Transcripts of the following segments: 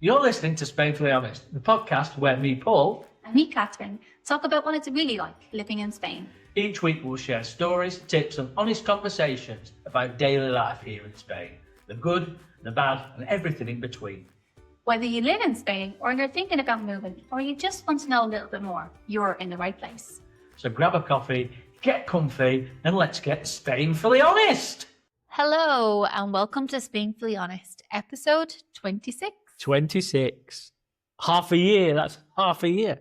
You're listening to Spainfully Honest, the podcast where me, Paul, and me, Catherine, talk about what it's really like living in Spain. Each week we'll share stories, tips and honest conversations about daily life here in Spain. The good, the bad and everything in between. Whether you live in Spain or you're thinking about moving or you just want to know a little bit more, you're in the right place. So grab a coffee, get comfy and let's get Spainfully Honest! Hello and welcome to Spainfully Honest, episode 26. 26. Half a year, that's half a year.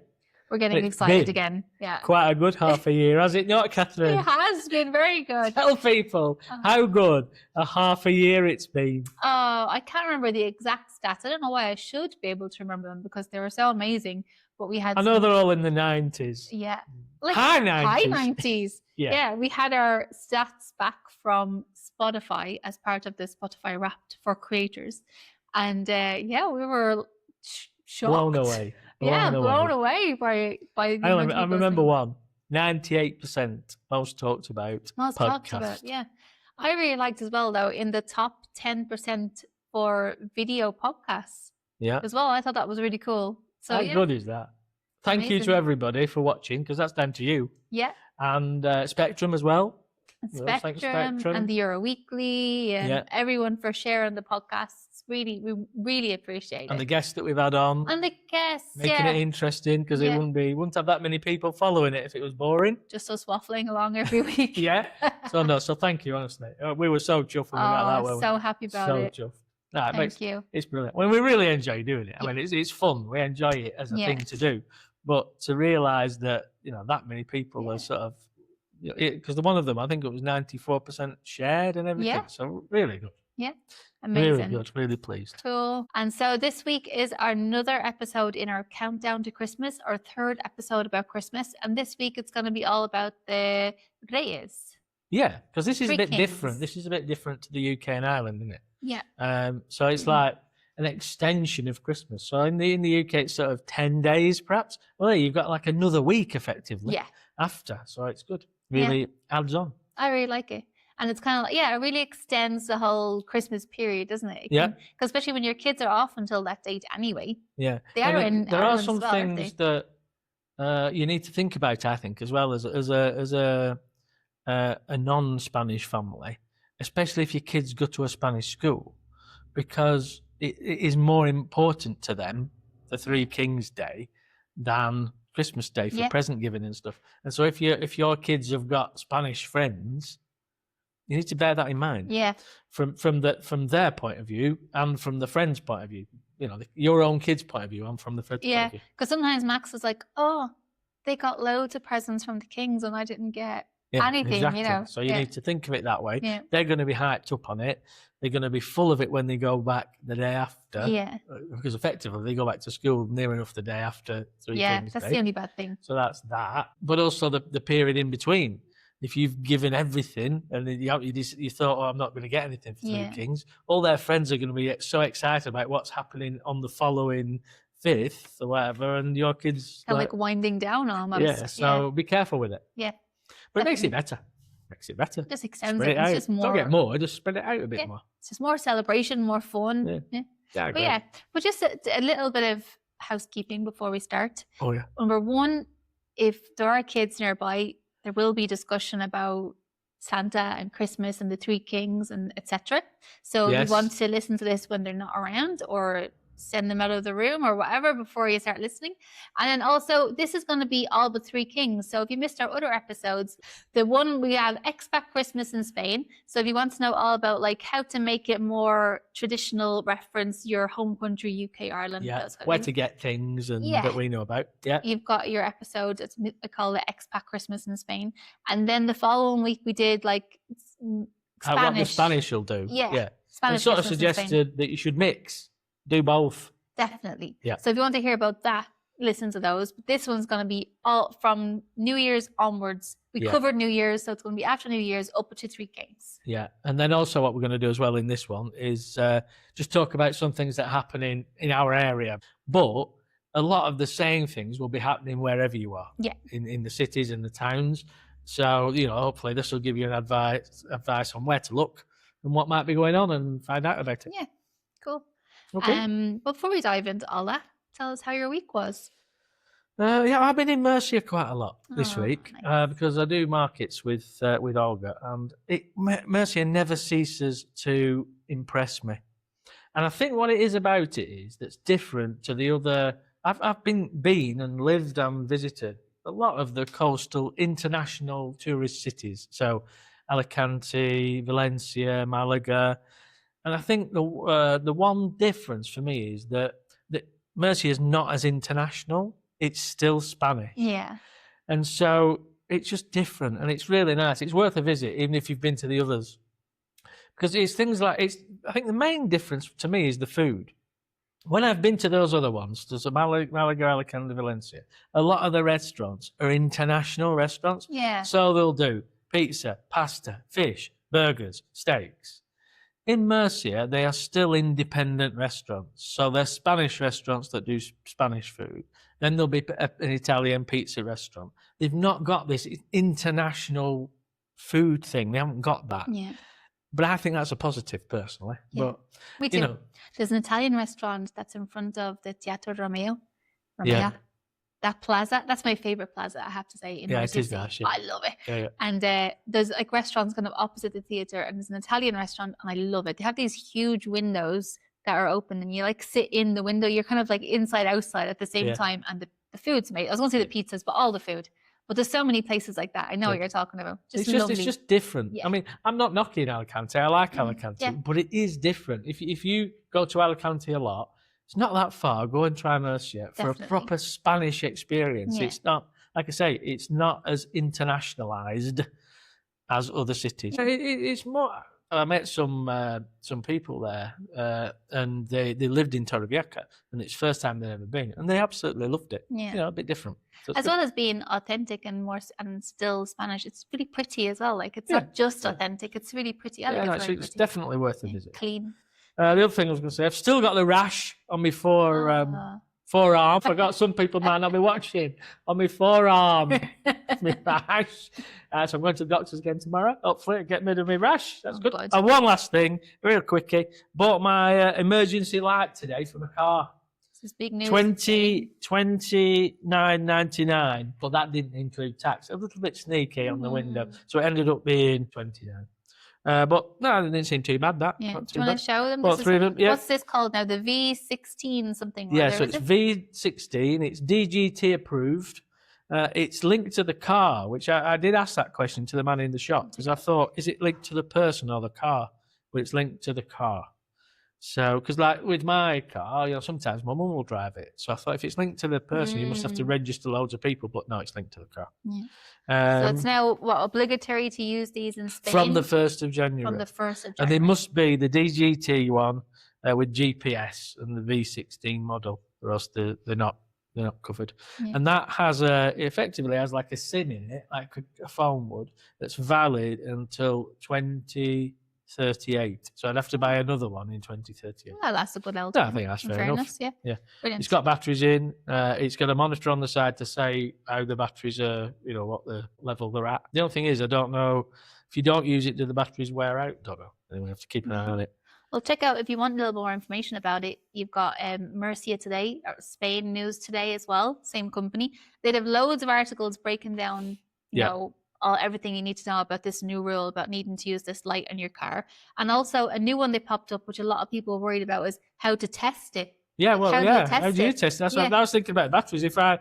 We're getting excited again. Yeah. Quite a good half a year, has it not, Catherine? It has been very good. Tell people how good a half a year it's been. Oh, I can't remember the exact stats. I don't know why I should be able to remember them because they were so amazing. But we had I know they're all in the 90s. Yeah. Like high 90s. High 90s. Yeah. We had our stats back from Spotify as part of the Spotify Wrapped for creators. And we were shocked. Blown away. Blown away by the I remember one. 98% most talked about. Most podcast. talked about, yeah. I really liked as well, though, in the top 10% for video podcasts. Yeah. As well. I thought that was really cool. So how good is that? Thank you to everybody for watching, because that's down to you. Yeah. And Spectrum as well. Spectrum and the Euro Weekly and everyone for sharing the podcasts. We really appreciate it. And the guests that we've had on. And the guests, making it interesting, because it wouldn't have that many people following it if it was boring. Just us waffling along every week. So thank you, honestly. We were so chuffed when we got that. So happy about it. So chuffed. Thank you. It's brilliant. Well, we really enjoy doing it. I mean, it's fun. We enjoy it as a thing to do. But to realise that, that many people are sort of, because one of them, I think it was 94% shared and everything. Yeah. So really good. Yeah. Amazing. Really good. Really pleased. Cool. And so this week is another episode in our countdown to Christmas, our third episode about Christmas. And this week it's going to be all about the Reyes. Yeah, because this is Three a bit kings. different. This is a bit different to the UK and Ireland, isn't it? Yeah. So it's like an extension of Christmas. So in the UK, it's sort of 10 days, perhaps. Well, you've got like another week, effectively, after. So it's good. Really adds on. I really like it. And it's kind of like, it really extends the whole Christmas period, doesn't it? Because especially when your kids are off until that date anyway. Yeah. They are in there Ireland are some as well, things that you need to think about, I think, as well as a non-Spanish family, especially if your kids go to a Spanish school, because it is more important to them, the Three Kings Day, than Christmas Day for present giving and stuff. And so if your kids have got Spanish friends, you need to bear that in mind. Yeah. From their point of view and from the friend's point of view, your own kid's point of view and from the friend's point of view. Because sometimes Max is like, "Oh, they got loads of presents from the Kings and I didn't get anything." Exactly. So you need to think of it that way. Yeah. They're going to be hyped up on it. They're going to be full of it when they go back the day after. Yeah. Because effectively they go back to school near enough the day after Three Kings that's Day. the only bad thing. So that's that. But also the period in between. If you've given everything and then you thought, I'm not going to get anything for Three Kings, all their friends are going to be so excited about what's happening on the following 5th or whatever, and your kids kind of like winding down almost. Yeah, so be careful with it. Yeah. But it makes it better. Just extends it. It's just more. Don't get more, just spread it out a bit more. It's just more celebration, more fun. Yeah. But just a little bit of housekeeping before we start. Oh, yeah. Number one, if there are kids nearby, there will be discussion about Santa and Christmas and the Three Kings and etc. So if you want to listen to this when they're not around, or send them out of the room or whatever before you start listening. And then also, this is going to be all but Three Kings. So if you missed our other episodes, the one we have Expat Christmas in Spain. So if you want to know all about like how to make it more traditional, reference your home country, UK, Ireland. Where to get things and that we know about. Yeah. You've got your episode. I call it Expat Christmas in Spain. And then the following week we did like Spanish. What the Spanish will do. Yeah. Spanish. It sort of suggested that you should mix. Do both. Definitely. Yeah. So if you want to hear about that, listen to those. But this one's going to be all from New Year's onwards. We covered New Year's, so it's going to be after New Year's up to Three Kings. Yeah. And then also what we're going to do as well in this one is just talk about some things that happen in our area. But a lot of the same things will be happening wherever you are. Yeah. In the cities and the towns. So, hopefully this will give you an advice on where to look and what might be going on and find out about it. Yeah. Cool. Okay. But before we dive into all that, tell us how your week was. I've been in Murcia quite a lot this week nice. because I do markets with Olga, and Murcia never ceases to impress me. And I think what it is about it is that's different to the other. I've been and lived and visited a lot of the coastal international tourist cities, so Alicante, Valencia, Malaga, and I think the one difference for me is that Murcia is not as international. It's still Spanish. Yeah. And so it's just different, and it's really nice. It's worth a visit, even if you've been to the others. Because it's things like, I think the main difference to me is the food. When I've been to those other ones, there's a Malaga, Alicante, Valencia, a lot of the restaurants are international restaurants. Yeah. So they'll do pizza, pasta, fish, burgers, steaks. In Murcia, they are still independent restaurants. So they're Spanish restaurants that do Spanish food. Then there'll be an Italian pizza restaurant. They've not got this international food thing. They haven't got that. Yeah. But I think that's a positive, personally. Yeah. But, me too. There's an Italian restaurant that's in front of the Teatro Romeo. Yeah. That plaza, that's my favorite plaza, I have to say. In it is nice. Yeah. I love it. Yeah. And there's like restaurants kind of opposite the theatre, and there's an Italian restaurant, and I love it. They have these huge windows that are open, and you like sit in the window. You're kind of like inside, outside at the same time, and the food's made. I was going to say the pizzas, but all the food. But there's so many places like that. I know what you're talking about. It's just different. Yeah. I mean, I'm not knocking Alicante. I like Alicante, but it is different. If you go to Alicante a lot, it's not that far. Go and try Murcia for a proper Spanish experience. Yeah. It's not, like I say, it's not as internationalized as other cities. It's more. I met some people there, and they lived in Torrevieja, and it's the first time they'd ever been, and they absolutely loved it. Yeah, a bit different. So as well as being authentic and still Spanish, it's really pretty as well. Like it's not just authentic; it's really pretty. It's definitely worth a visit. Clean. The other thing I was going to say, I've still got the rash on my forearm. I forgot some people might not be watching. On my forearm, my rash. So I'm going to the doctor's again tomorrow. Hopefully, get rid of my rash. That's good. And one last thing, real quickie. Bought my emergency light today for my car. This is big news. $29.99, but that didn't include tax. A little bit sneaky on the window, so it ended up being $29. But no, it didn't seem too bad. That. Yeah. Do you want to show them? Well, three of them. Yeah. What's this called now? The V16 something. Yeah, so it's V16. It's DGT approved. It's linked to the car, which I did ask that question to the man in the shop because I thought, is it linked to the person or the car? But it's linked to the car. So, because like with my car, sometimes my mum will drive it. So I thought if it's linked to the person, you must have to register loads of people. But no, it's linked to the car. Yeah. So it's now obligatory to use these in Spain from the 1st of January. From the 1st of January, and they must be the DGT one with GPS and the V16 model, or else they're not covered. Yeah. And that has effectively has like a SIM in it, like a phone would, that's valid until 2038. So I'd have to buy another one in 2038. Well, that's a good LTE. I think that's fair enough. Yeah. Brilliant. It's got batteries in. It's got a monitor on the side to say how the batteries are, what the level they're at. The only thing is, I don't know, if you don't use it, do the batteries wear out? Don't know. Then we have to keep an eye on it. Well, check out, if you want a little more information about it, you've got Murcia Today, or Spain News Today as well, same company. They'd have loads of articles breaking down, you know, everything you need to know about this new rule about needing to use this light on your car. And also a new one they popped up, which a lot of people were worried about, is how to test it. Yeah, well, how do you test it? That's what I was thinking about batteries. If I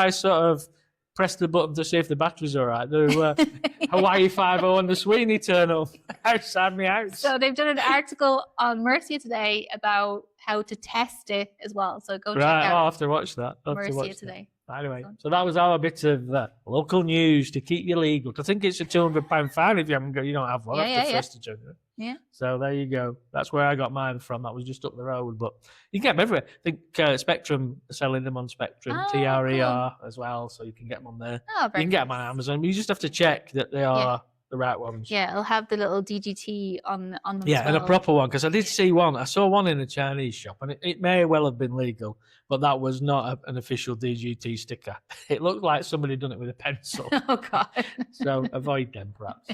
sort of press the button to see if the battery's all right, the Hawaii 5 and the Sweeney turn up outside my house. So they've done an article on Murcia Today about how to test it as well. So go check out. I'll have to watch that. Murcia Today. Anyway, so that was our bit of local news to keep you legal. I think it's a £200 fine if you don't have one after 1st of January. Yeah. So there you go. That's where I got mine from. That was just up the road, but you can get them everywhere. I think Spectrum are selling them on Spectrum, TRER as well, so you can get them on there. Oh, you can get them on Amazon. You just have to check that they are the right ones. Yeah, it'll have the little DGT on them. Yeah, and a proper one, because I did see one. I saw one in a Chinese shop, and it may well have been legal, but that was not an official DGT sticker. It looked like somebody done it with a pencil. Oh, God. So avoid them, perhaps.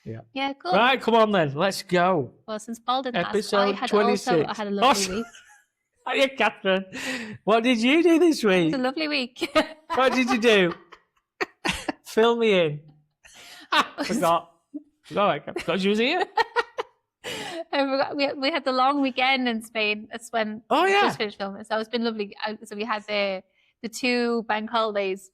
Yeah, good. Right, come on then, let's go. Well, since Paul didn't Episode ask, 26. I had a lovely week. Hiya, Catherine. What did you do this week? It was a lovely week. What did you do? Fill me in. Forgot. Because you was here. I forgot. We had the long weekend in Spain. That's when we just finished filming. So it's been lovely. So we had the 2 bank holidays.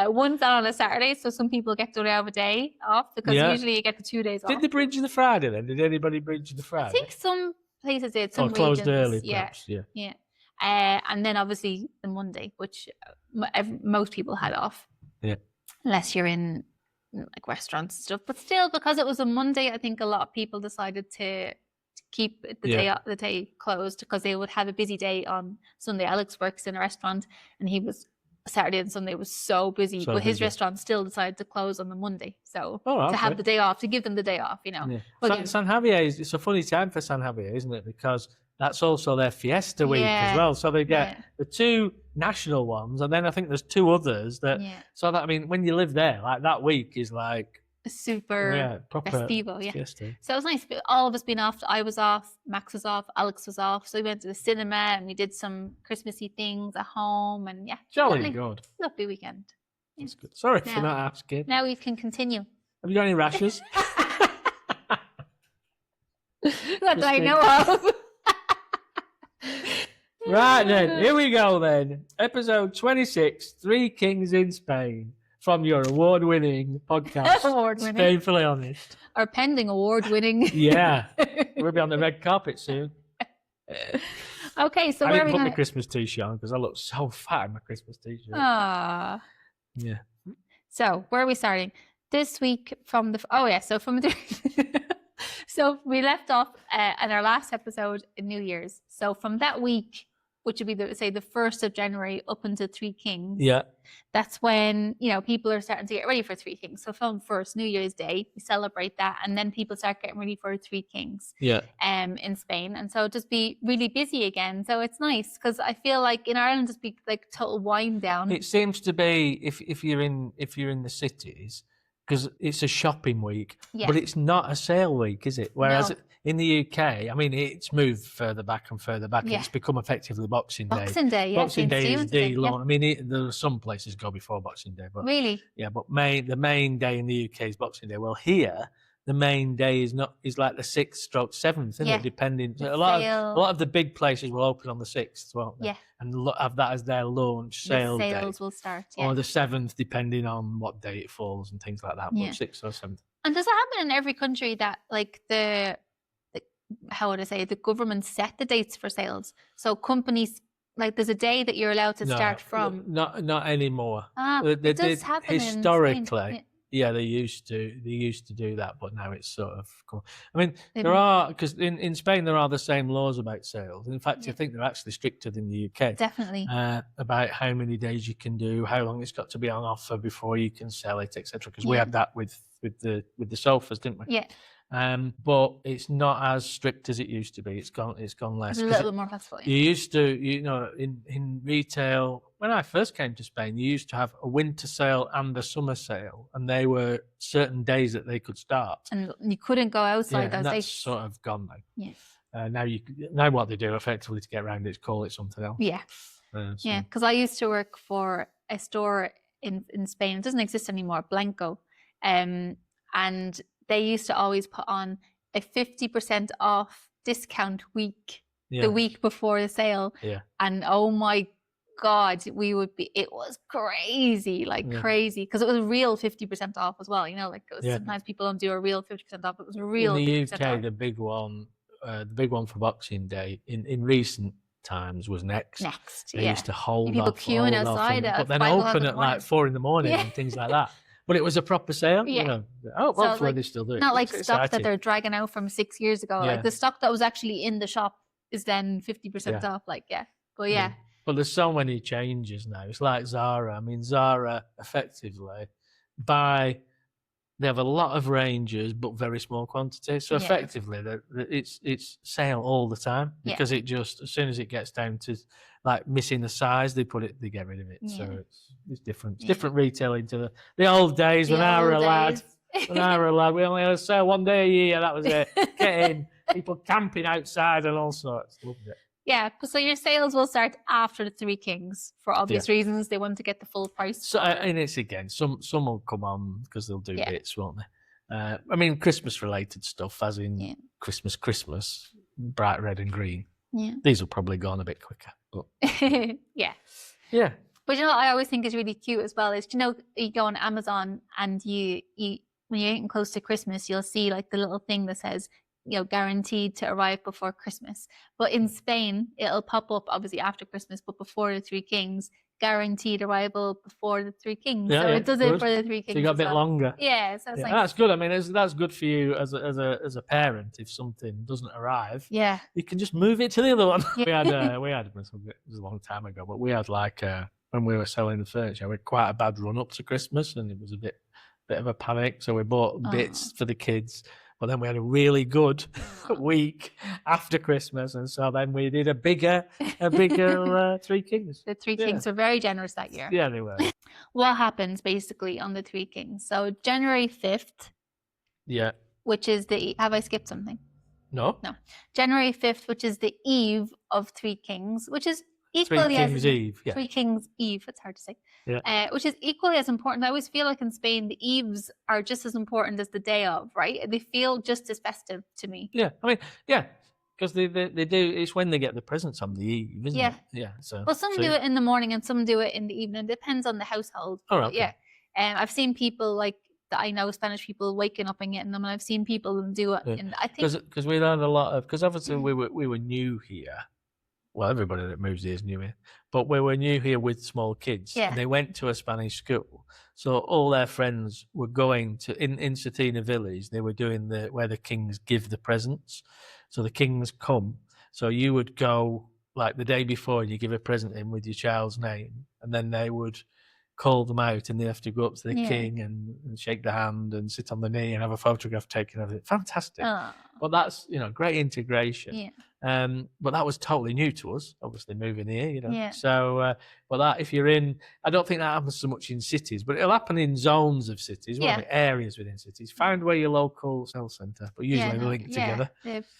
One's on a Saturday, so some people get to have a day off because usually you get the 2 days off. Did they bridge the Friday then? Did anybody bridge the Friday? I think some places did. Some closed regions, early, perhaps. Yeah. And then obviously the Monday, which most people had off. Yeah. Unless you're in like restaurants and stuff, but still, because it was a Monday, I think a lot of people decided to keep the day closed because they would have a busy day on Sunday. Alex works in a restaurant, and he was Saturday and Sunday was so busy, but his restaurant still decided to close on the Monday. So to have the day off, to give them the day off, Yeah. San Javier it's a funny time for San Javier, isn't it? Because that's also their fiesta week as well. So they get the 2 national ones, and then I think there's 2 others that. So that, I mean, when you live there, like that week is like a super proper festivo, fiesta. So it was nice. All of us being off. I was off. Max was off. Alex was off. So we went to the cinema and we did some Christmassy things at home, and jolly good. Lovely weekend. That's good. Sorry for not asking. Now we can continue. Have you got any rashes? That I know of. Right then, here we go then. Episode 26, 3 Kings in Spain, from your award-winning podcast, Spainfully Honest. Our pending award-winning. Yeah, we'll be on the red carpet soon. Okay, so I where didn't are we put going? my Christmas t-shirt on because I look so fat in my Christmas t-shirt. Ah. Yeah. So where are we starting this week? So we left off at our last episode in New Year's. So from that week, which would be the 1st of January up until 3 Kings. Yeah. That's when, people are starting to get ready for 3 Kings. So from first New Year's Day, we celebrate that, and then people start getting ready for 3 Kings. Yeah. In Spain, and so just be really busy again. So it's nice because I feel like in Ireland just be like total wind down. It seems to be if you're in the cities, because it's a shopping week, but it's not a sale week, is it? Whereas in the UK, I mean, it's moved further back and further back. Yeah. It's become effectively Boxing Day. Boxing Day, yeah. Boxing Day is the long. I mean, there are some places go before Boxing Day, but really, but the main day in the UK is Boxing Day. Well, here the main day is like the 6th/7th, isn't it? Depending, a lot of the big places will open on the 6th, won't they? Yeah, and have that as their launch sale day. Sales will start, or the 7th, depending on what day it falls and things like that. But 6th or 7th. And does it happen in every country that like the government set the dates for sales? So companies, like, there's a day that you're allowed to start from. Not anymore. It does happen historically. Yeah, they used to do that, but now it's sort of cool. I mean, there are, because in Spain there are the same laws about sales. In fact, I think they're actually stricter than the UK. Definitely. About how many days you can do, how long it's got to be on offer before you can sell it, etc. Because we had that with the sofas, didn't we? Yeah. But it's not as strict as it used to be. It's gone less. It's a little bit more flexible. You used to, in retail, when I first came to Spain, you used to have a winter sale and a summer sale, and they were certain days that they could start. And you couldn't go outside those that's days. Sort of gone now. Yeah. Now what they do effectively to get around it is call it something else. Yeah. Yeah, because I used to work for a store in Spain. It doesn't exist anymore, Blanco, and they used to always put on a 50% off discount week, the week before the sale. Yeah. And oh my God, it was crazy, crazy, because it was a real 50% off as well. Sometimes people don't do a real 50% off. It was a real. In the UK, the big one for Boxing Day in recent times was Next. They used to hold people off, queuing outside, but then open at like 4 a.m. and things like that. But it was a proper sale. Yeah. Hopefully they still do it. Not like stock that they're dragging out from 6 years ago. Yeah. Like the stock that was actually in the shop is then 50% off. But there's so many changes now. It's like Zara. I mean, Zara effectively by they have a lot of ranges, but very small quantities. So effectively, it's sale all the time because it just, as soon as it gets down to like missing the size, they get rid of it. So it's different. It's different retailing to the old days when I were a lad. When I were a lad, we only had a sale one day a year. That was it. Get in. People camping outside and all sorts. Loved it. Yeah, so your sales will start after the Three Kings for obvious reasons. They want to get the full price. So, and it's again, some will come on because they'll do bits, won't they? I mean, Christmas-related stuff, as in Christmas, bright red and green. Yeah, these will probably go on a bit quicker. But... yeah. But you know what I always think is really cute as well is, you know, you go on Amazon and when you're getting close to Christmas, you'll see like the little thing that says, you know, guaranteed to arrive before Christmas. But in Spain, it'll pop up obviously after Christmas, but before the Three Kings, guaranteed arrival before the Three Kings. So it does it for the Three Kings. So you got a bit longer. Yeah, so it's like, that's good. I mean, that's good for you as a parent. If something doesn't arrive, you can just move it to the other one. We had it was a long time ago, but we had like when we were selling the furniture, we had quite a bad run up to Christmas, and it was a bit of a panic. So we bought bits for the kids. But then we had a really good week after Christmas, and so then we did a bigger Three Kings. The Three Kings were very generous that year. Yeah, they were. What happens basically on the Three Kings? So January 5th. Yeah. Which is have I skipped something? No. January 5th, which is the eve of Three Kings, which is equally Three Kings Eve. Yeah. Three Kings Eve. It's hard to say. Yeah. Which is equally as important. I always feel like in Spain, the eves are just as important as the day of, right? They feel just as festive to me. Yeah. I mean, because they do. It's when they get the presents on the eve, isn't it? Yeah. So. Well, some do it in the morning and some do it in the evening. It depends on the household. Oh, okay. Yeah. I've seen people like that. I know Spanish people waking up and getting them, and I've seen people do it. And I think because we learned a lot of, because obviously we were new here. Well, everybody that moves here is new here, but we were new here with small kids. And they went to a Spanish school, so all their friends were going to in Satina Village. They were doing where the kings give the presents. So the kings come. So you would go like the day before, and you give a present in with your child's name, and then they would call them out, and they have to go up to the king and shake the hand and sit on the knee and have a photograph taken of it. Fantastic. But that's, you know, great integration. Yeah. But that was totally new to us, obviously moving here, you know. Yeah. So, but that if you're in, I don't think that happens so much in cities, but it'll happen in zones of cities, areas within cities. Find where your local sales centre, but usually linked together.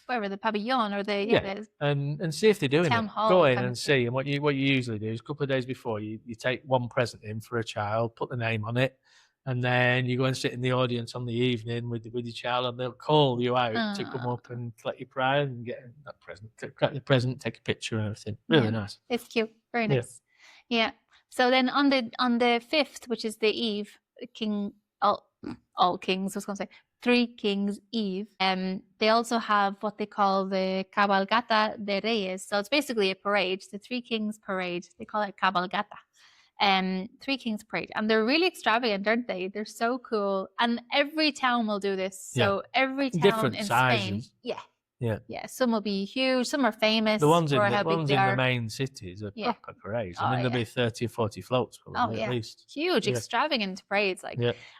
Wherever the pavilion or the and see if they're doing town it. Hall go in and see. And what you usually do is a couple of days before you take one present in for a child, put the name on it. And then you go and sit in the audience on the evening with your child, and they'll call you out to come up and collect your prize and get that present, collect the present, take a picture and everything. Really nice. It's cute. Very nice. Yeah. So then on the 5th, which is the eve, all kings, I was going to say, Three Kings Eve. They also have what they call the Cabalgata de Reyes. So it's basically a parade. It's the Three Kings Parade. They call it Cabalgata. Three Kings Parade, and they're really extravagant, aren't they? They're so cool, and every town will do this. So every town different in sizes. Spain, yeah. Some will be huge, some are famous. The ones in the the main cities are proper parades. I mean, there'll be 30 or 40 floats probably at least. Huge, extravagant parades,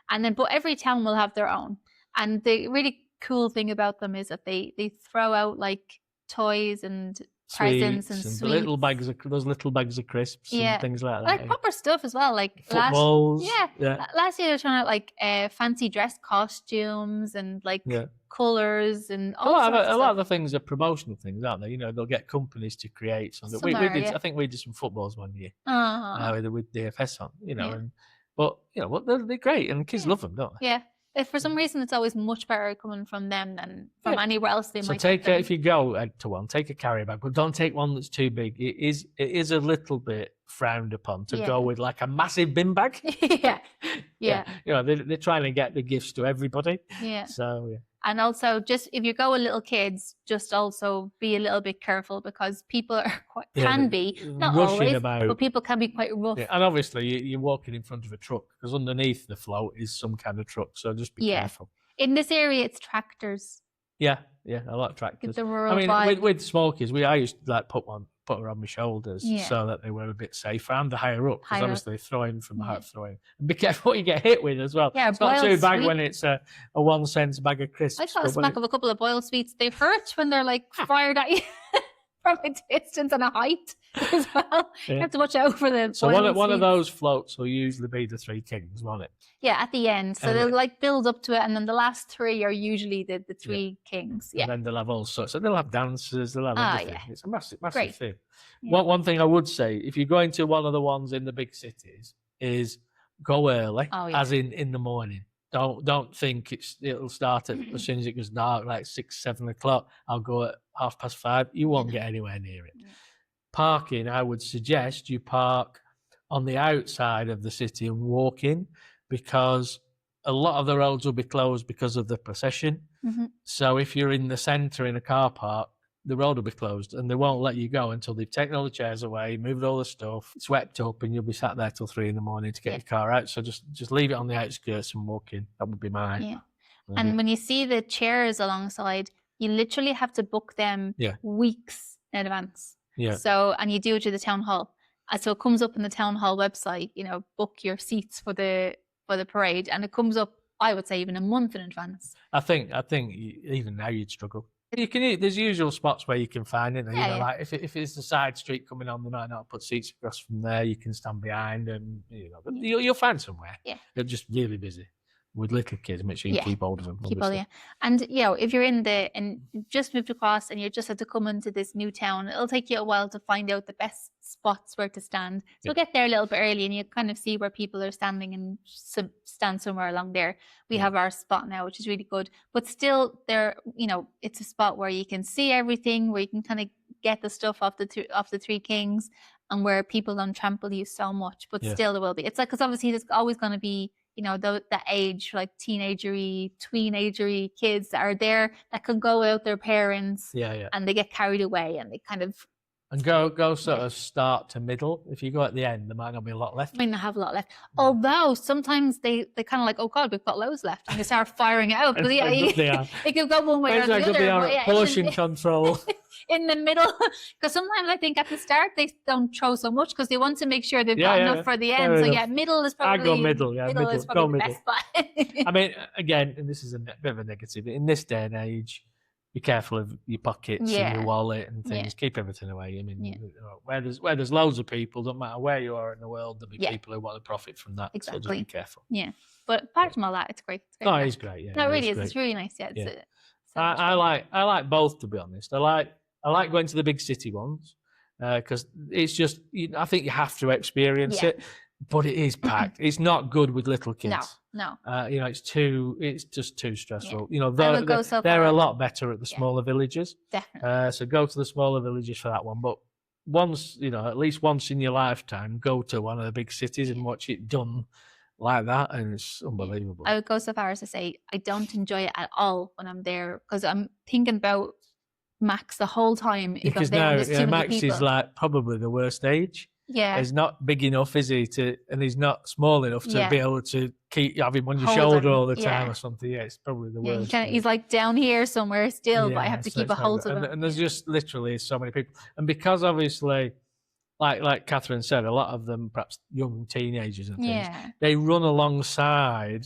and then but every town will have their own. And the really cool thing about them is that they throw out like toys and presents and sweets. Those little bags of crisps and things like that. Like proper stuff as well. Like footballs. Last year they were trying out like fancy dress costumes and like colours and all sorts of stuff. A lot of the things are promotional things, aren't they? You know, they'll get companies to create something. I think we did some footballs one year with DFS on. You know, but you know, they're great and the kids love them, don't they? Yeah. If for some reason it's always much better coming from them than from anywhere else they might. So if you go to one, take a carry bag, but don't take one that's too big. It is a little bit frowned upon to go with like a massive bin bag. Yeah. You know, they're trying to get the gifts to everybody. Yeah. So And also, just if you go with little kids, just also be a little bit careful because people are can be not always, but people can be quite rough. Yeah. And obviously, you're walking in front of a truck because underneath the float is some kind of truck, so just be careful. In this area, it's tractors. Yeah, a lot of tractors. Get the rural vibe. With small kids, I used to like put one put her on my shoulders so that they were a bit safer and the higher up, because obviously throwing from the height throwing. And be careful what you get hit with as well. Yeah, it's not too bad when it's a 1 cent bag of crisps. I got a smack of a couple of boiled sweets. They hurt when they're like fired at you from a distance and a height as well. You have to watch out for them. So one of those floats will usually be the Three Kings, won't it? Yeah, at the end. So they'll like build up to it, and then the last 3 are usually the Three Kings. Yeah. And then they'll have all sorts. So they'll have dancers, they'll have everything. Yeah. It's a massive thing. Yeah. One thing I would say, if you're going to one of the ones in the big cities, is go early, as in the morning. Don't think it'll start as soon as it goes dark, like 6, 7 o'clock. I'll go at 5:30. You won't get anywhere near it. Parking, I would suggest you park on the outside of the city and walk in, because a lot of the roads will be closed because of the procession. So if you're in the centre in a car park, the road will be closed and they won't let you go until they've taken all the chairs away, moved all the stuff, swept up, and you'll be sat there till 3 a.m. to get your car out. So just leave it on the outskirts and walk in. That would be mine. Yeah. And when you see the chairs alongside, you literally have to book them weeks in advance. Yeah. So, and you do it to the town hall. So it comes up in the town hall website, book your seats for the parade, and it comes up, I would say, even a month in advance. I think even now you'd struggle. You can. There's usual spots where you can find it. Like if it's a side street coming on, they might not put seats across from there. You can stand behind, and you'll find somewhere. Yeah, they're just really busy with little kids. Make sure you keep hold of them. Keep hold, And if you're and just moved across and you just had to come into this new town, it'll take you a while to find out the best spots where to stand. So get there a little bit early, and you kind of see where people are standing, and stand somewhere along there. We have our spot now, which is really good. But still, it's a spot where you can see everything, where you can kind of get the stuff off the Three Kings, and where people don't trample you so much. But still, there will be. It's like, because obviously there's always going to be that age, like teenagery, tweenagery kids that are there that can go without their parents, and they get carried away, and they kind of go sort of start to middle. If you go at the end, there might not be a lot left. Might not have a lot left. Although sometimes they kind of like, oh God, we've got loads left, and they start firing it out. It could go one way or the other. They are portion control. In the middle, because sometimes I think at the start they don't throw so much because they want to make sure they've got enough for the end. So middle is probably. I go middle. Yeah, middle is probably the best spot. I mean, again, and this is a bit of a negative. In this day and age, be careful of your pockets and your wallet and things. Keep everything away. I mean, where there's loads of people, don't matter where you are in the world, there'll be people who want to profit from that. Exactly. So just be careful. Yeah, but apart from all that, it's great. No, it's great. Yeah, no, it really is. It's really nice. Yeah, I like both, to be honest. I like going to the big city ones because it's just, I think you have to experience it, but it is packed. It's not good with little kids. No. It's just too stressful. Yeah. They're a lot better at the smaller villages. Definitely. So go to the smaller villages for that one. But once, at least once in your lifetime, go to one of the big cities and watch it done like that, and it's unbelievable. I would go so far as to say I don't enjoy it at all when I'm there, because I'm thinking about Max the whole time. Because now Max is like probably the worst age. Yeah, he's not big enough, is he? And he's not small enough to be able to keep having him on your shoulder all the time or something. Yeah, it's probably the worst. He's like down here somewhere still, but I have to keep a hold of him. And there's just literally so many people, and because obviously, like Catherine said, a lot of them perhaps young teenagers and things, they run alongside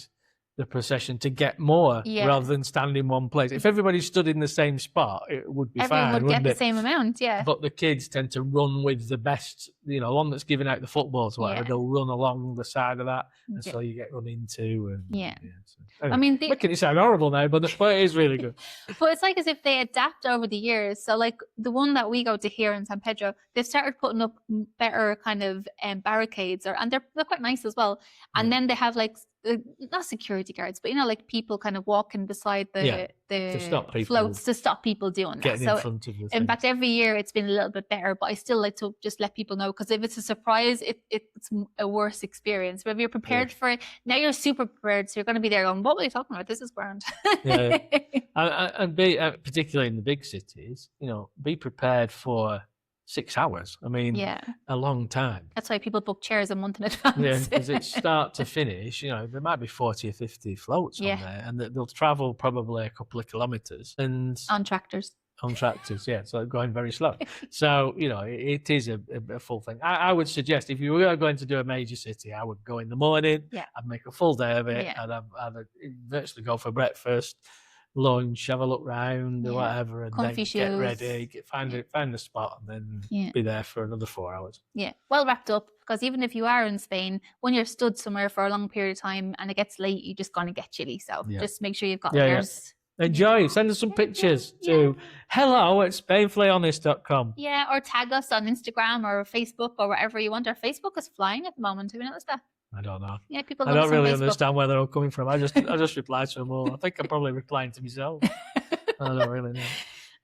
the procession to get more rather than stand in one place. If everybody stood in the same spot, it would be fine. Everyone would get the same amount, But the kids tend to run with the best, one that's giving out the footballs or whatever, they'll run along the side of that, and so you get run into. Anyway, I mean, making it sound horrible now, but it is really good. But it's like as if they adapt over the years. So like the one that we go to here in San Pedro, they've started putting up better kind of barricades, and they're quite nice as well. And then they have like, not security guards, but like people kind of walking beside the floats to stop people doing that. So in fact, every year it's been a little bit better, but I still like to just let people know, because if it's a surprise, it's a worse experience. But if you're prepared for it, now you're super prepared, so you're going to be there going, what were they talking about? This is grand. And be particularly in the big cities, be prepared for 6 hours. I mean, a long time. That's why people book chairs a month in advance. Yeah, because it's start to finish. There might be 40 or 50 floats on there, and they'll travel probably a couple of kilometres. And on tractors. on tractors, yeah, so going very slow. So, it is a full thing. I would suggest if you were going to do a major city, I would go in the morning. Yeah. I'd make a full day of it. Yeah. I'd virtually go for breakfast, lunch, have a look round or whatever, and comfy then shoes. Get ready, find a spot, and then be there for another 4 hours. Yeah, well wrapped up, because even if you are in Spain, when you're stood somewhere for a long period of time and it gets late, you're just going to get chilly. So just make sure you've got layers. Enjoy. Send us some pictures to hello@spainfullyhonest.com. Yeah, or tag us on Instagram or Facebook or wherever you want. Our Facebook is flying at the moment. Have you noticed that? I don't know. Yeah, people. I don't really understand where they're all coming from. I just reply to them all. I think I'm probably replying to myself. I don't really know.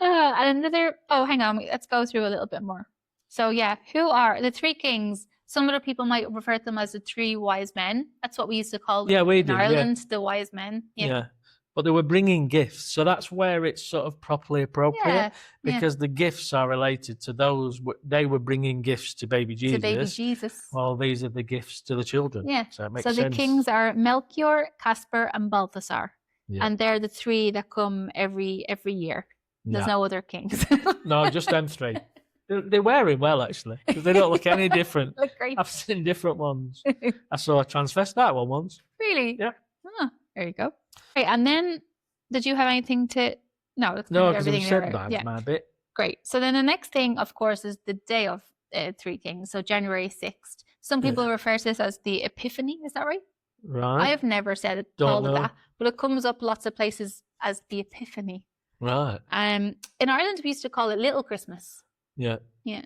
And another. Oh, hang on. Let's go through a little bit more. So who are the three kings? Some other people might refer to them as the three wise men. That's what we used to call them in Ireland, the wise men. Yeah. But they were bringing gifts, so that's where it's sort of properly appropriate, because the gifts are related to those. They were bringing gifts to baby Jesus. Well, these are the gifts to the children. Yeah. So it makes sense. So the kings are Melchior, Caspar, and Balthasar, and they're the three that come every year. There's no other kings. No, just them three. They're wearing well, actually, because they don't look any different. Look great. I've seen different ones. I saw a transvestite one once. Really? Yeah. Oh, there you go. Right, and then did you have anything to? No, because we said that was my bit. Great. So then the next thing, of course, is the day of Three Kings. So January 6th. Some people refer to this as the Epiphany. Is that right? Right. I have never said it called it that, but it comes up lots of places as the Epiphany. Right. In Ireland, we used to call it Little Christmas. Yeah. Yeah.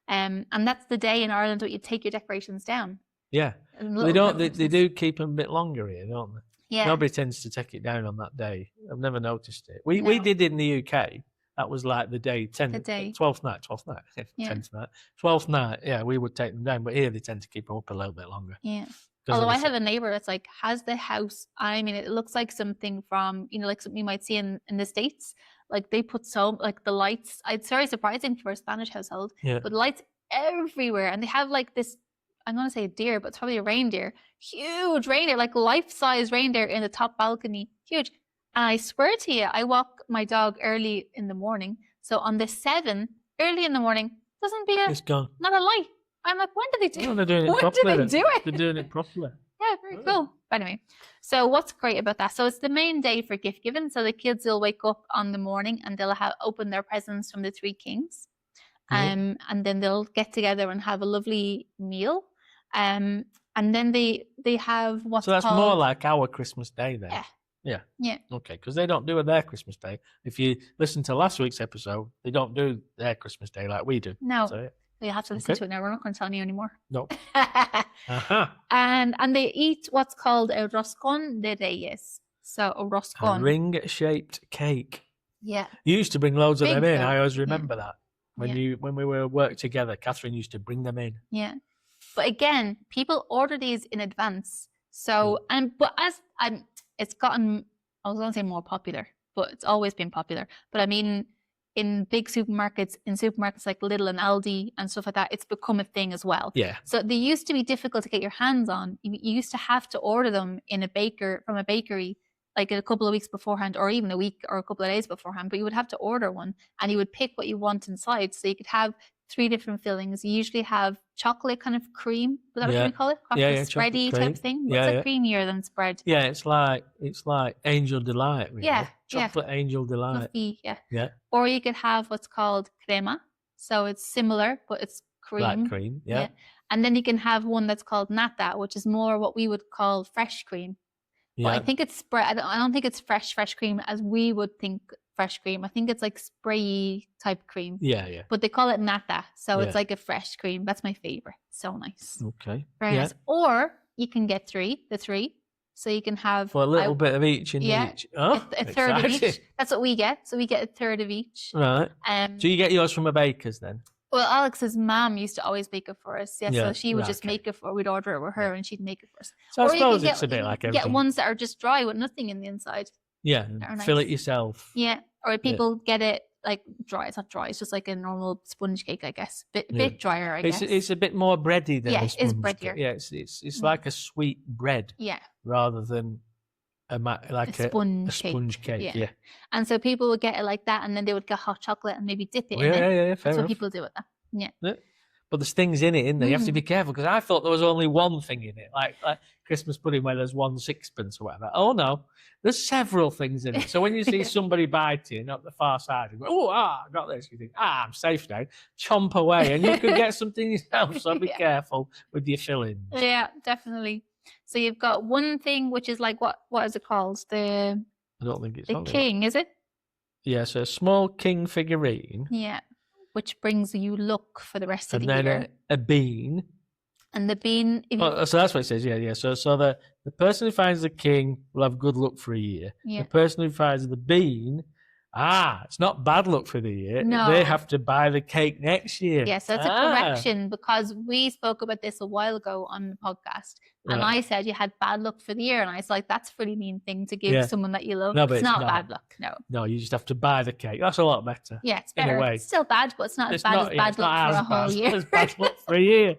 And that's the day in Ireland where you take your decorations down. Yeah. They don't. They do keep them a bit longer here, don't they? Yeah. Nobody tends to take it down on that day. I've never noticed it. We did it in the UK. That was like the day, 12th night, 10th night. 12th night, we would take them down. But here they tend to keep them up a little bit longer. Yeah. Although I have a neighbour that's like, has the house, I mean, it looks like something from, like something you might see in the States. Like they put like the lights, it's very surprising for a Spanish household, but lights everywhere. And they have like this, I'm going to say a deer, but it's probably a reindeer. Huge reindeer, like life-size reindeer in the top balcony. Huge. And I swear to you, I walk my dog early in the morning. So on the 7, early in the morning, doesn't be it's gone. Not a light. I'm like, when did they do it? They're doing it properly. When did they do it? They're doing it properly. Yeah, very cool. But anyway, so what's great about that? So it's the main day for gift giving. So the kids will wake up on the morning and they'll open their presents from the Three Kings. And then they'll get together and have a lovely meal. And then they have what's called... So that's more like our Christmas Day then. Yeah. Okay, because they don't do their Christmas Day. If you listen to last week's episode, they don't do their Christmas Day like we do. No. So, you have to listen to it now. We're not going to tell you anymore. No. And they eat what's called a Roscón de Reyes. So a Roscón. A ring-shaped cake. Yeah. You used to bring loads of them in. I always remember that. When we were work together, Catherine used to bring them in. Yeah. But again, people order these in advance. So, but it's gotten, I was going to say more popular, but it's always been popular. But I mean, in big supermarkets, like Lidl and Aldi and stuff like that, it's become a thing as well. Yeah. So they used to be difficult to get your hands on. You used to have to order them from a bakery, like a couple of weeks beforehand, or even a week or a couple of days beforehand. But you would have to order one, and you would pick what you want inside. So you could have 3 different fillings. You usually have chocolate kind of cream. Is that what we call it? Spready type thing. It's creamier than spread. Yeah, it's like Angel Delight. Really. Yeah. Chocolate Angel Delight. Fluffy, yeah. Or you could have what's called crema. So it's similar, but it's cream. Like cream, yeah. And then you can have one that's called nata, which is more what we would call fresh cream. Yeah. But I think it's spread. I don't think it's fresh cream as we would think fresh cream. I think it's like spray type cream. Yeah. But they call it nata, so it's like a fresh cream. That's my favorite. So nice. Okay. Very nice. Or you can get the three. So you can have for a little bit of each in each. Oh, a third of each. That's what we get. So we get a third of each. Right. So you get yours from a baker's then? Well, Alex's mom used to always bake it for us. So she would just make it we'd order it with her and she'd make it for us. So I suppose it's a bit like everything. Get ones that are just dry with nothing in the inside. Yeah, fill it yourself. Yeah, or people get it like dry. It's not dry. It's just like a normal sponge cake, I guess. Bit drier, I guess. It's a bit more bready than a sponge it's breadier. Cake. Yeah, it's like a sweet bread. Yeah. Rather than a sponge cake. Yeah. And so people would get it like that, and then they would get hot chocolate and maybe dip it in it. Yeah, fair That's enough. what people do with that. Yeah. But there's things in it, isn't there? You have to be careful, because I thought there was only one thing in it, like Christmas pudding where there's 1 sixpence or whatever. Oh no, there's several things in it. So when you see somebody biting at the far side and go, I got this, you think, I'm safe now. Chomp away, and you could get something yourself. So be careful with your fillings. Yeah, definitely. So you've got one thing which is like what is it called? I don't think it's the king, is it? Yeah, so a small king figurine. Yeah. Which brings you luck for the rest of the year. And then a bean. And the bean... so that's what it says, yeah. So the person who finds the king will have good luck for a year. Yeah. The person who finds the bean, it's not bad luck for the year. No. They have to buy the cake next year. Yeah, so it's a correction, because we spoke about this a while ago on the podcast. And I said you had bad luck for the year. And I was like, that's a really mean thing to give someone that you love. No, but it's not bad luck, no. No, you just have to buy the cake. That's a lot better. Yeah, it's better. In a way. It's still bad, but it's not as bad as bad luck for a whole year. It's bad luck for a year.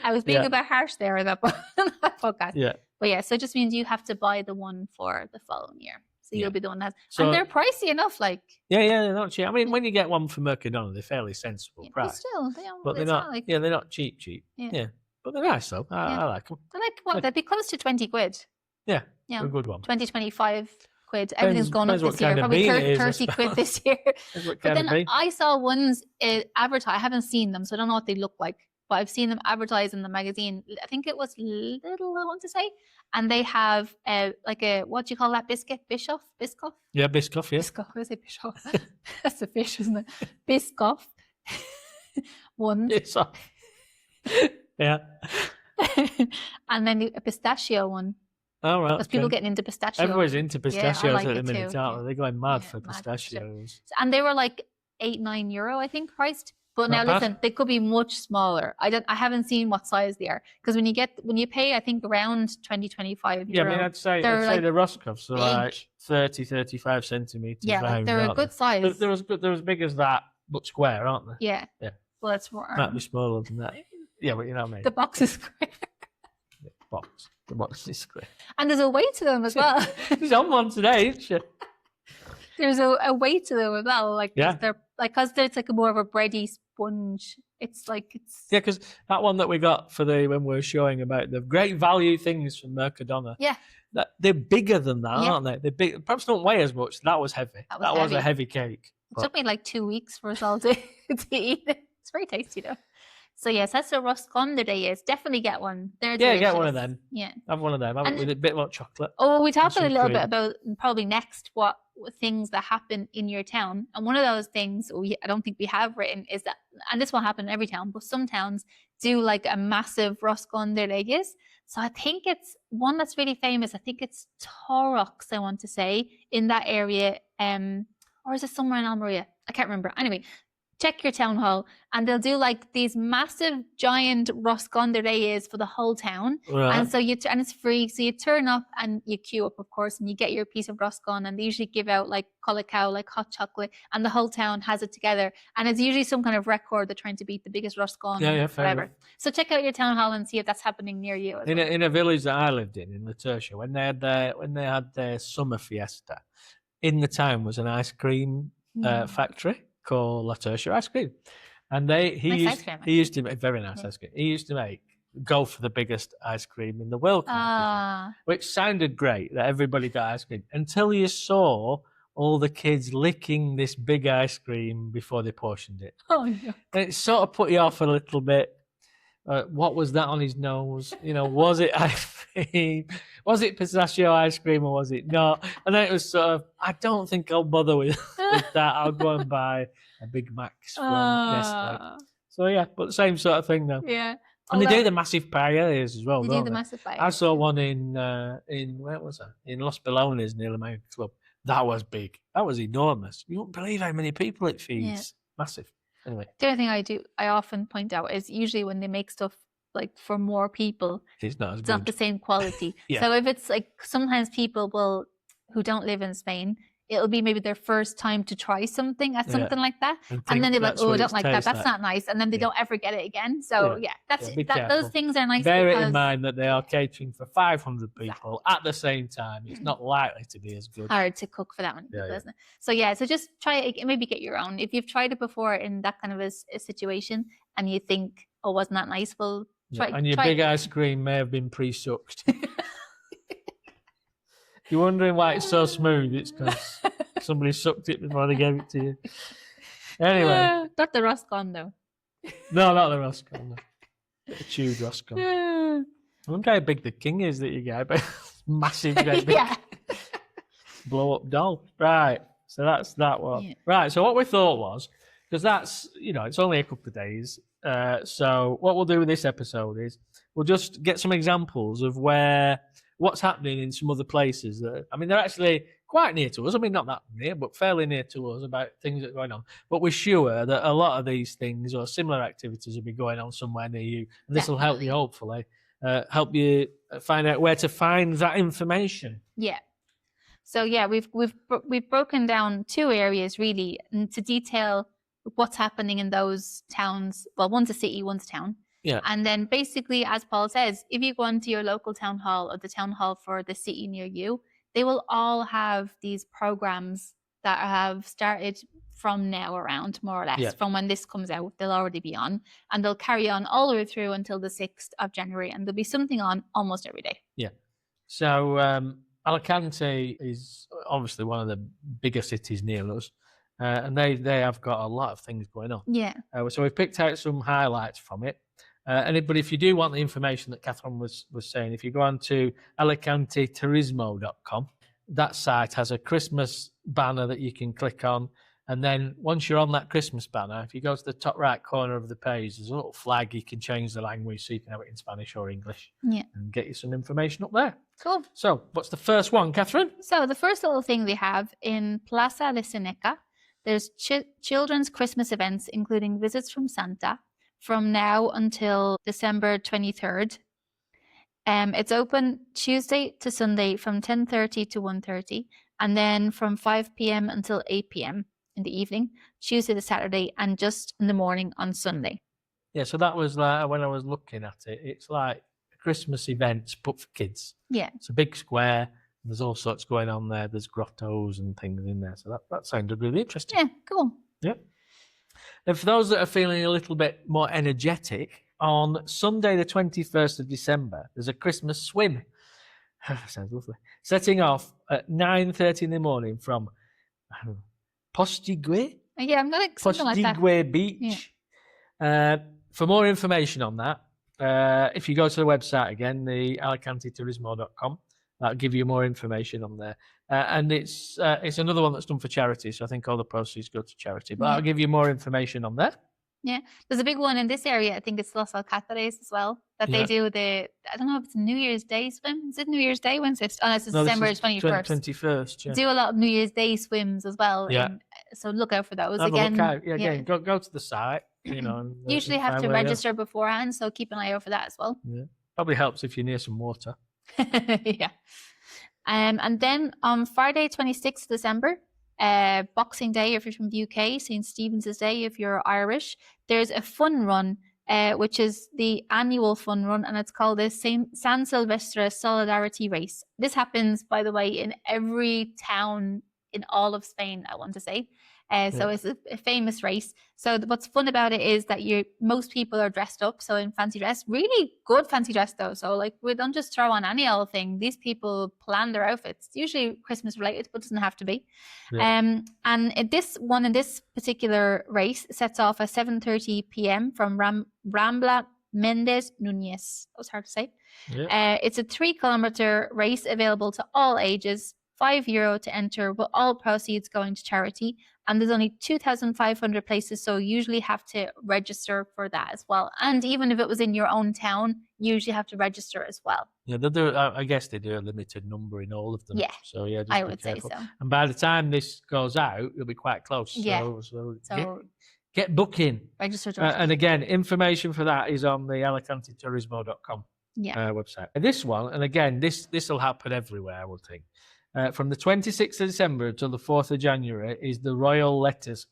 I was being a bit harsh there in that podcast. Yeah. But yeah, so it just means you have to buy the one for the following year. So you'll be the one that has... and they're pricey enough, like... Yeah, they're not cheap. I mean, when you get one from Mercadona, they're fairly sensible price. But still, they're not like... Yeah, they're not cheap. Yeah. But they're nice, though. I like them. They're like, what? They'd be close to 20 quid. Yeah, a good one. 20, 25 quid. Everything's gone up this year. Probably 30 quid this year. But then I saw ones advertised. I haven't seen them, so I don't know what they look like. But I've seen them advertised in the magazine. I think it was Lidl, I want to say. And they have like a, what do you call that biscuit? Biscoff? Yeah, Biscoff, yeah. Biscoff, I say Biscoff. That's a fish, isn't it? Biscoff. Ones. Biscoff. Yeah. And then a pistachio one. Oh, right. Because people getting into pistachio. Everybody's into pistachios at the minute, aren't they? They're going mad for pistachios. And they were like €8-9, I think, priced. But now listen, they could be much smaller. I haven't seen what size they are, because when you pay, I think around 20-25 Yeah, I mean, I'd say the Roscons are like 30-35 centimeters. Yeah, like they're a good size. They're as big as that, but square, aren't they? Yeah. Well, it's more. Might be smaller than that. Yeah, but you know what I mean. The box is square. The box is square. And there's a weight to them as well. She's on one today, isn't she? There's a weight to them as well. Like, they're like, because it's like more of a bready sponge. It's like because that one that we got for when we were showing about the great value things from Mercadona. Yeah. They're bigger than that, aren't they? They're big. Perhaps don't weigh as much. That was heavy. That was a heavy cake. It took me like 2 weeks for us all to eat it. It's very tasty though. So yes, that's what Roscon de Reyes. Definitely get one. They're delicious. Get one of them. Yeah, have one of them. With a bit more chocolate. Oh, we talked a little bit about probably next what things that happen in your town, and one of those things I don't think we have written is that, and this won't happen in every town, but some towns do like a massive Roscon de Reyes. So I think it's one that's really famous. I think it's Torrox, I want to say, in that area, or is it somewhere in Almeria? I can't remember. Anyway. Check your town hall, and they'll do like these massive, giant Roscon de Reyes for the whole town. Right. And so and it's free. So you turn up and you queue up, of course, and you get your piece of Roscon. And they usually give out like colacao, like hot chocolate, and the whole town has it together. And it's usually some kind of record they're trying to beat the biggest Roscon. Yeah, whatever. Enough. So check out your town hall and see if that's happening near you. In a village that I lived in Latertia, when they had their summer fiesta, in the town was an ice cream factory called Latertia Ice Cream, and he used to make very nice ice cream. He used to go for the biggest ice cream in the world, which sounded great that everybody got ice cream until you saw all the kids licking this big ice cream before they portioned it. Oh yeah, and it sort of put you off a little bit. What was that on his nose? Was it ice cream? Was it pistachio ice cream or was it not? And then it was sort of, I don't think I'll bother with that. I'll go and buy a Big Macs from Nestle. So yeah, but the same sort of thing though. Yeah. And they do the massive paellas as well, they don't do the massive paellas. I saw one in where was that? In Los Belones near the American Club. That was big. That was enormous. You won't believe how many people it feeds. Yeah. Massive. Anyway. The other thing I often point out is usually when they make stuff like for more people, it's not the same quality. Yeah. So if it's like sometimes people who don't live in Spain, it'll be maybe their first time to try something at something like that. And then they're like, oh, I don't like that. That's not nice. And then they don't ever get it again. So those things are nice. Bear it in mind that they are catering for 500 people at the same time. It's not likely to be as good. Hard to cook for that many people, isn't it? So just try it, maybe get your own. If you've tried it before in that kind of a situation and you think, oh, wasn't that nice? Well, try. And your big ice cream may have been pre-sucked. You're wondering why it's so smooth. It's because somebody sucked it before they gave it to you. Anyway. Not the Roscon, though. No, not the Roscon. No. A chewed Roscon. I wonder how big the king is that you get, but massive, great big blow-up doll. Right, so that's that one. Yeah. Right, so what we thought was, because that's, it's only a couple of days, so what we'll do with this episode is we'll just get some examples of what's happening in some other places. They're actually quite near to us. Not that near, but fairly near to us about things that are going on. But we're sure that a lot of these things or similar activities will be going on somewhere near you. And this will help you, hopefully, help you find out where to find that information. Yeah. So, we've broken down 2 areas, really, to detail what's happening in those towns. Well, one's a city, one's a town. Yeah. And then basically, as Paul says, if you go into your local town hall or the town hall for the city near you, they will all have these programs that have started from now around, more or less. From when this comes out, they'll already be on. And they'll carry on all the way through until the 6th of January. And there'll be something on almost every day. Yeah. So Alicante is obviously one of the bigger cities near us. And they have got a lot of things going on. Yeah. So we've picked out some highlights from it. But if you do want the information that Catherine was saying, if you go on to alicanteturismo.com, that site has a Christmas banner that you can click on. And then once you're on that Christmas banner, if you go to the top right corner of the page, there's a little flag. You can change the language so you can have it in Spanish or English. Yeah. And get you some information up there. Cool. So what's the first one, Catherine? So the first little thing we have in Plaza de Seneca, there's children's Christmas events, including visits from Santa, from now until December 23rd. It's open Tuesday to Sunday from 10:30 to 1:30, and then from 5 p.m. until 8 p.m. in the evening, Tuesday to Saturday, and just in the morning on Sunday. Yeah, so that was like, when I was looking at it, it's like a Christmas event but for kids. Yeah. It's a big square. There's all sorts going on there. There's grottos and things in there. So that sounded really interesting. Yeah, cool. Yeah. And for those that are feeling a little bit more energetic, on Sunday the 21st of December, there's a Christmas swim. Sounds lovely. Setting off at 9:30 in the morning from Postigüe? Yeah, I'm going to something like that. Postigüe Beach. Yeah. For more information on that, if you go to the website again, the alicanteturismo.com, that'll give you more information on there. And it's another one that's done for charity, so I think all the proceeds go to charity. But I'll give you more information on that. Yeah, there's a big one in this area. I think it's Los Alcázares as well, that they do I don't know if it's New Year's Day swim. Is it New Year's Day? When's it? Oh, it's December 21st. 21st, yeah. Do a lot of New Year's Day swims as well. Yeah. So look out for those. Have again. A look out. Yeah, again, go to the site, And, usually have to register beforehand, so keep an eye out for that as well. Yeah. Probably helps if you're near some water. Yeah. And then on Friday, 26th December, Boxing Day if you're from the UK, St. Stephen's Day if you're Irish, there's a fun run, which is the annual fun run, and it's called the San Silvestre Solidarity Race. This happens, by the way, in every town in all of Spain, I want to say. So it's a famous race. So what's fun about it is that most people are dressed up, so in fancy dress, really good fancy dress though. So like we don't just throw on any old thing. These people plan their outfits. It's usually Christmas related, but it doesn't have to be. Yeah. And in this particular race sets off at 7:30 p.m. from Rambla Méndez Núñez. That was hard to say. Yeah. It's a 3-kilometer race available to all ages. €5 to enter, with all proceeds going to charity. And there's only 2,500 places, so you usually have to register for that as well. And even if it was in your own town, you usually have to register as well. Yeah, I guess they do a limited number in all of them. Yeah, so yeah, just I would say so. And by the time this goes out, you'll be quite close. Yeah. So get booking. Register. And again, information for that is on the alicanteturismo.com website. And this one, and again, this will happen everywhere, I would think. From the 26th of December until the 4th of January is the Royal Letters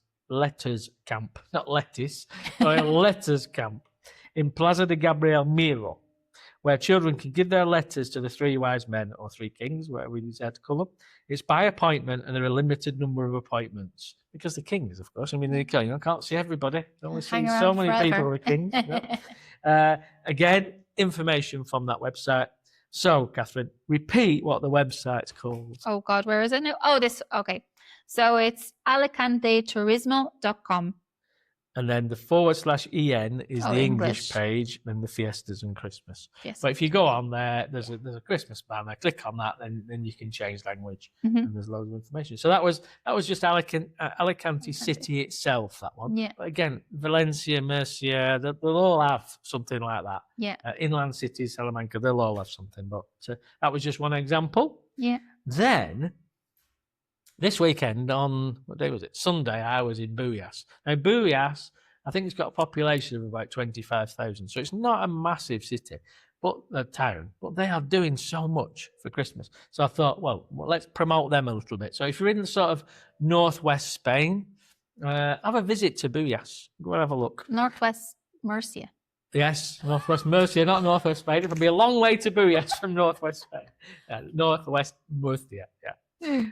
Camp, not lettuce, Royal Letters Camp in Plaza de Gabriel Miro, where children can give their letters to the three wise men or three kings, whatever we decide to call them. It's by appointment, and there are a limited number of appointments because the kings, of course. I mean, can't see everybody. They only see so many people who are kings. Again, information from that website. So, Catherine, repeat what the website's called. Oh, God, where is it now? Oh, okay. So it's alicanteturismo.com. And then the /EN is the English page, and the Fiestas and Christmas. But if you go on there, there's a Christmas banner. Click on that, then you can change language, and there's loads of information. So that was just Alicante city itself. That one. Yeah. But again, Valencia, Murcia, they'll all have something like that. Yeah. Inland cities, Salamanca, they'll all have something. But that was just one example. Yeah. Then. This weekend on, what day was it? Sunday, I was in Bullas. Now, Bullas, I think it's got a population of about 25,000. So it's not a massive city, town, but they are doing so much for Christmas. So I thought, well, let's promote them a little bit. So if you're in the sort of northwest Spain, have a visit to Bullas. Go and have a look. Northwest Murcia. Yes, northwest Murcia, not northwest Spain. It'll be a long way to Bullas from northwest Spain. Northwest Murcia, yeah. They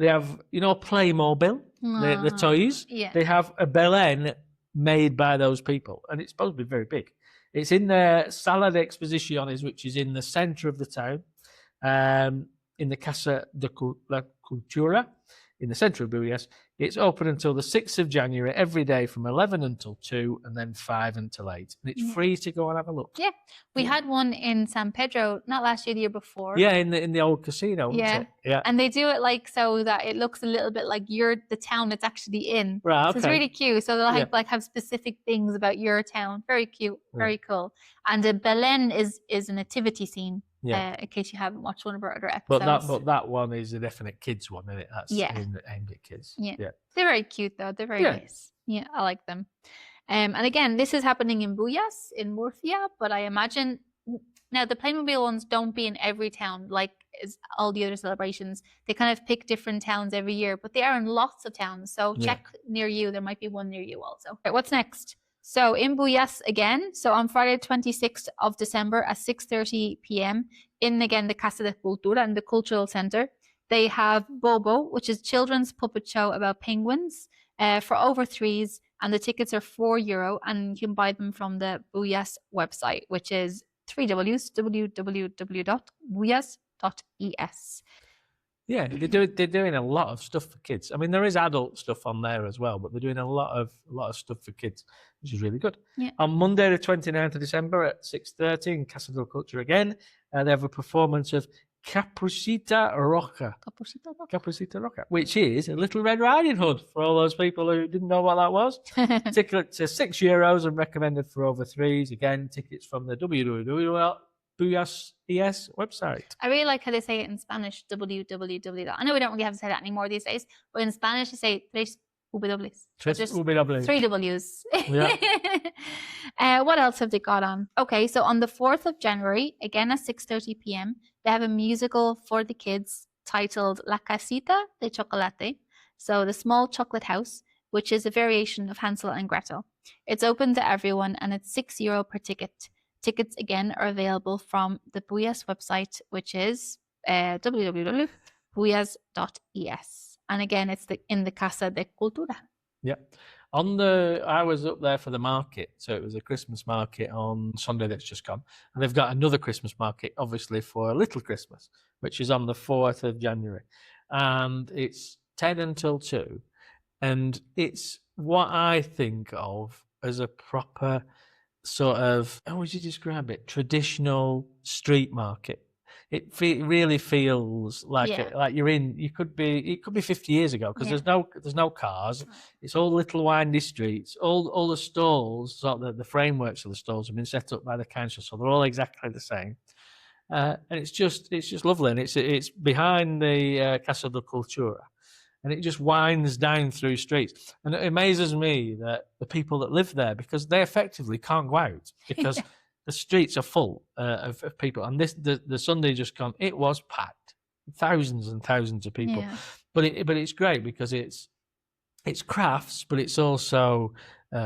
have, Playmobil, the toys. Yeah. They have a Belen made by those people, and it's supposed to be very big. It's in the Sala de Exposiciones, which is in the centre of the town, in the Casa de la Cultura, in the centre of Bullas. It's open until the 6th of January, every day from 11 until 2, and then 5 until 8. And it's free to go and have a look. Yeah. We had one in San Pedro, not last year, the year before. Yeah, in the old casino. Yeah. Yeah. And they do it so that it looks a little bit like you're the town it's actually in. Right, okay. So it's really cute. So they'll have specific things about your town. Very cute. Very cool. And the Belen is a nativity scene. Yeah. In case you haven't watched one of our other episodes. But that one is a definite kids one, isn't it? That's aimed at kids. Yeah. They're very cute though. They're very nice. Yeah, I like them. And again, this is happening in Bullas, in Murcia, but I imagine now the Playmobil ones don't be in every town like all the other celebrations. They kind of pick different towns every year, but they are in lots of towns. So check near you. There might be one near you also. Right, what's next? So in Bullas again, so on Friday 26th of December at 6:30 p.m. in, again, the Casa de Cultura and the Cultural Centre, they have Bobo, which is children's puppet show about penguins for over 3s, and the tickets are €4, and you can buy them from the Bullas website, which is www.bullas.es. Yeah, they're doing a lot of stuff for kids. I mean, there is adult stuff on there as well, but they're doing a lot of stuff for kids, which is really good. Yeah. On Monday, the 29th of December at 6:30 in Casa del Culture again, they have a performance of Capucita Roca, which is a Little Red Riding Hood for all those people who didn't know what that was. Tickets are €6 and recommended for over 3s. Again, tickets from the Bullas website. I really like how they say it in Spanish, www. I know we don't really have to say that anymore these days, but in Spanish they say tres W's. Three W's. Yeah. What else have they got on? Okay, so on the 4th of January, again at 6:30 p.m., they have a musical for the kids titled La Casita de Chocolate, so the small chocolate house, which is a variation of Hansel and Gretel. It's open to everyone, and it's €6 per ticket. Tickets, again, are available from the Bullas website, which is www.bullas.es. And again, it's in the Casa de Cultura. Yeah. I was up there for the market. So it was a Christmas market on Sunday that's just gone. And they've got another Christmas market, obviously, for Little Christmas, which is on the 4th of January. And it's 10 until 2. And it's what I think of as a proper sort of, how would you describe it? Traditional street market. It really feels like you're in. It could be 50 years ago because there's no cars. It's all little windy streets. All the stalls, sort of the frameworks of the stalls have been set up by the council, so they're all exactly the same. And it's just lovely, and it's behind the Casa de Cultura. And it just winds down through streets. And it amazes me that the people that live there, because they effectively can't go out because the streets are full of people. And the Sunday just gone, it was packed, thousands and thousands of people. Yeah. But it's great because it's crafts, but it's also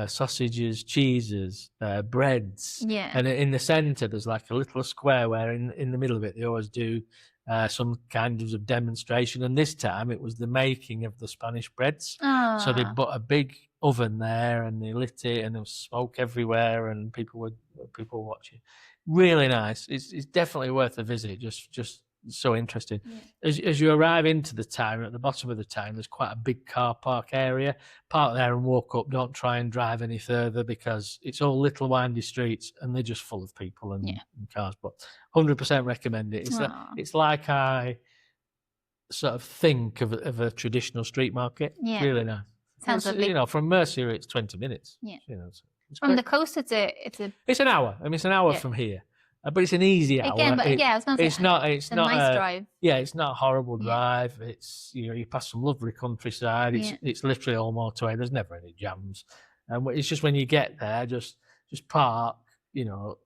sausages, cheeses, breads. Yeah. And in the centre, there's like a little square where in the middle of it, they always do some kind of demonstration. And this time it was the making of the Spanish breads. So they put a big oven there and they lit it and there was smoke everywhere and people were watching. Really nice. It's definitely worth a visit. Just so interesting. Yeah. As you arrive into the town, at the bottom of the town, there's quite a big car park area. Park there and walk up. Don't try and drive any further because it's all little windy streets and they're just full of people and cars. But 100% recommend it. It's like I sort of think of a traditional street market. Yeah. It's really nice. Sounds lovely. From Murcia, it's 20 minutes. Yeah. It's from great. The coast, it's an hour. I mean, it's an hour from here. But it's an easy hour. Again, but I was going to say, it's not a nice drive. Yeah, it's not a horrible drive. It's you pass some lovely countryside. It's literally all motorway. There's never any jams. And it's just when you get there, just park. You'll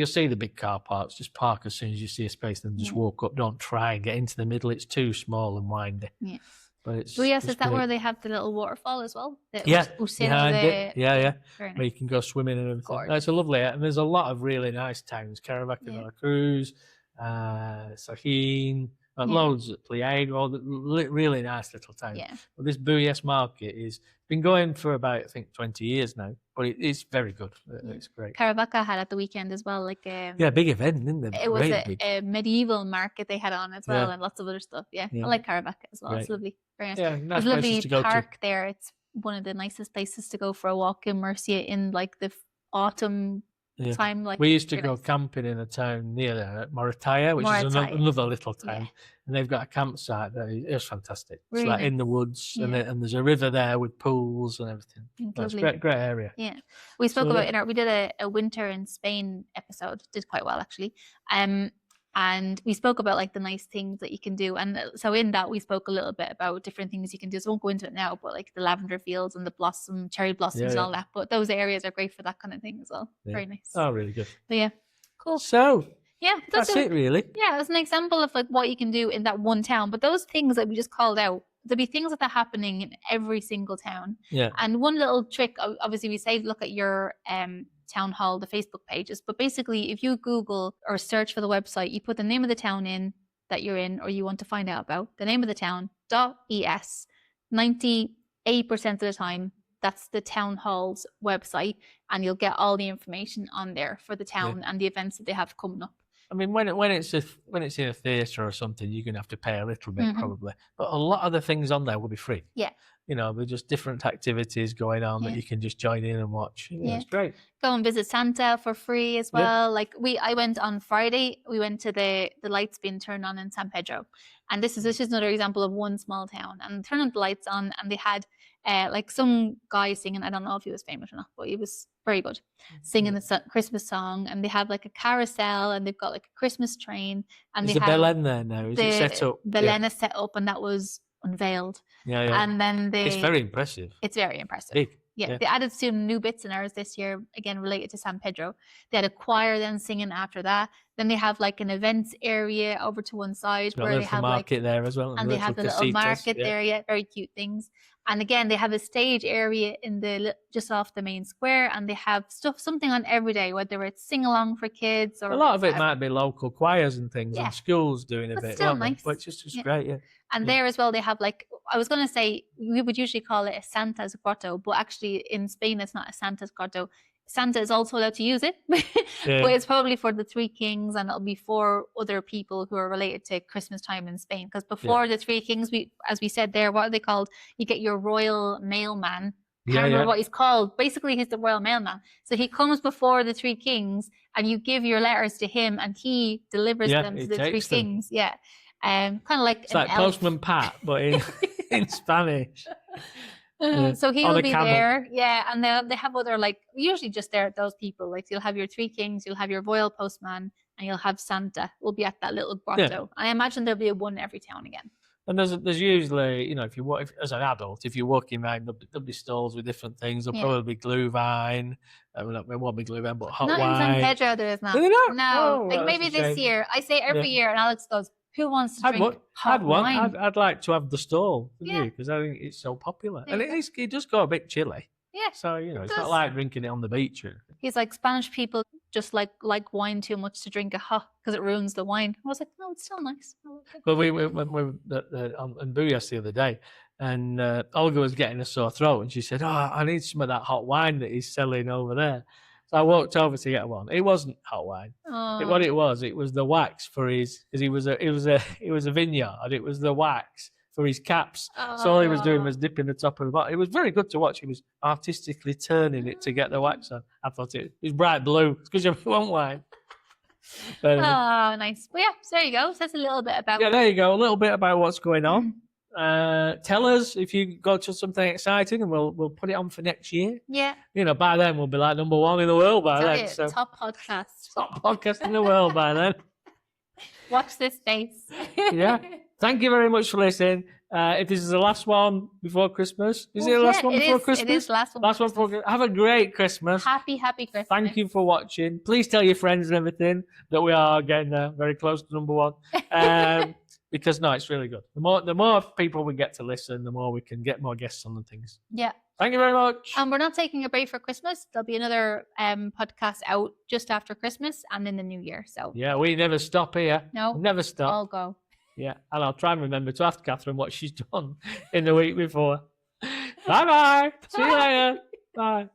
see the big car parks. Just park as soon as you see a space, then just walk up. Don't try and get into the middle. It's too small and windy. Yeah. But it's Bullas, is that where they have the little waterfall as well? Behind it. Yeah. Nice. Where you can go swimming and everything. It's a lovely, and there's a lot of really nice towns. Cabalgata, Veracruz, Sahin, loads at Pliego, all the really nice little towns. Yeah. But this Bullas market has been going for about, I think, 20 years now. But it's very good. It's great. Cabalgata had at the weekend as well, like big event, didn't they? It was a medieval market they had on as well, and lots of other stuff. Yeah. I like Cabalgata as well. Great. It's lovely. Very nice. Yeah, nice There's a lovely to go park there. It's one of the nicest places to go for a walk in Murcia in like the autumn time. Like we used to go camping in a town near there, Murcia, which is another little town, and they've got a campsite there. It's fantastic. Really it's like in the woods, and there's a river there with pools and everything. It's a great area. Yeah, we spoke about we did a winter in Spain episode. Did quite well actually. And we spoke about like the nice things that you can do. And so in that, we spoke a little bit about different things you can do. So I won't go into it now, but like the lavender fields and the cherry blossoms and all that. But those areas are great for that kind of thing as well. Yeah. Very nice. Oh, really good. But yeah, cool. So that's it really. Yeah, it's an example of like what you can do in that one town. But those things that we just called out, there'll be things that are happening in every single town. Yeah. And one little trick, obviously we say, look at your town hall, the Facebook pages, but basically if you Google or search for the website, you put the name of the town in that you're in or you want to find out about, the name of the town, .es, 98% of the time that's the town hall's website, and you'll get all the information on there for the town and the events that they have coming up. I mean, when it's in a theatre or something, you're going to have to pay a little bit probably, but a lot of the things on there will be free. Yeah. They're just different activities going on that you can just join in and watch. Yeah, it's great. Go and visit Santa for free as well. Yeah. Like I went on Friday. We went to the lights being turned on in San Pedro, and this is another example of one small town. And turning the lights on, and they had like some guy singing. I don't know if he was famous or not, but he was very good, singing the Christmas song. And they have like a carousel, and they've got like a Christmas train. And is the Belen there now? Is it set up? Belen is set up, and that was unveiled. Yeah. And then it's very impressive. It's very impressive. Big. Yeah, they added some new bits in ours this year, again related to San Pedro. They had a choir then singing after that. Then they have like an events area over to one side where they have market there as well, and they have the little market there. Yeah, very cute things. And again, they have a stage area in just off the main square, and they have something on every day, whether it's sing along for kids or a lot of it might be local choirs and things, and schools doing a bit. Still nice, but it's just great. Yeah. And there as well, they have like, I was going to say, we would usually call it a Santa's grotto, but actually in Spain, it's not a Santa's grotto. Santa is also allowed to use it, but it's probably for the Three Kings, and it'll be for other people who are related to Christmas time in Spain. Because before the Three Kings, as we said there, what are they called? You get your royal mailman. I can't remember what he's called. Basically, he's the royal mailman. So he comes before the Three Kings, and you give your letters to him, and he delivers them to the Three Kings. Yeah. Kind of like it's like Postman Pat, but in Spanish. So he will be there, and they have other, like, usually just there those people, like you'll have your Three Kings, you'll have your royal postman, and you'll have Santa will be at that little grotto. I imagine there'll be one every town again. And there's usually, you know, as an adult, if you're walking around, there'll be stalls with different things. There'll probably be Glühwein. It won't be Glühwein, but hot wine. Not in San Pedro, there is not. Is it not? No, Oh, like maybe this year. I say every year, and Alex goes, "Who wants to drink hot wine?" I'd like to have the stall, because I think it's so popular, and it does go a bit chilly. Yeah. So it's not like drinking it on the beach. He's like, Spanish people just like wine too much to drink it hot because it ruins the wine. I was like, no, it's still nice. Well, we were on Bullas the other day, and Olga was getting a sore throat, and she said, "Oh, I need some of that hot wine that he's selling over there." So I walked over to get one. It wasn't hot wine. What it was the wax for his, because it was a vineyard. It was the wax for his caps. So all he was doing was dipping the top of the bottle. It was very good to watch. He was artistically turning it to get the wax on. I thought it was bright blue. It's because you want wine. But, nice. Well, yeah, so there you go. So that's a little bit about... Yeah, there you go. A little bit about what's going on. Tell us if you go to something exciting, and we'll put it on for next year. Yeah. By then we'll be like number one in the world by then. So. Top podcast. Top podcast in the world by then. Watch this space. Yeah. Thank you very much for listening. If this is the last one before Christmas, is it the last one before Christmas? It is the last one. Last one before Christmas. Have a great Christmas. Happy Christmas. Thank you for watching. Please tell your friends and everything that we are getting there, very close to number one. Because it's really good. The more people we get to listen, the more we can get more guests on and things. Yeah. Thank you very much. And we're not taking a break for Christmas. There'll be another podcast out just after Christmas and in the new year. So yeah, we never stop here. No, never stop. I'll go. Yeah, and I'll try and remember to ask Catherine what she's done in the week before. Bye-bye. See you later. Bye.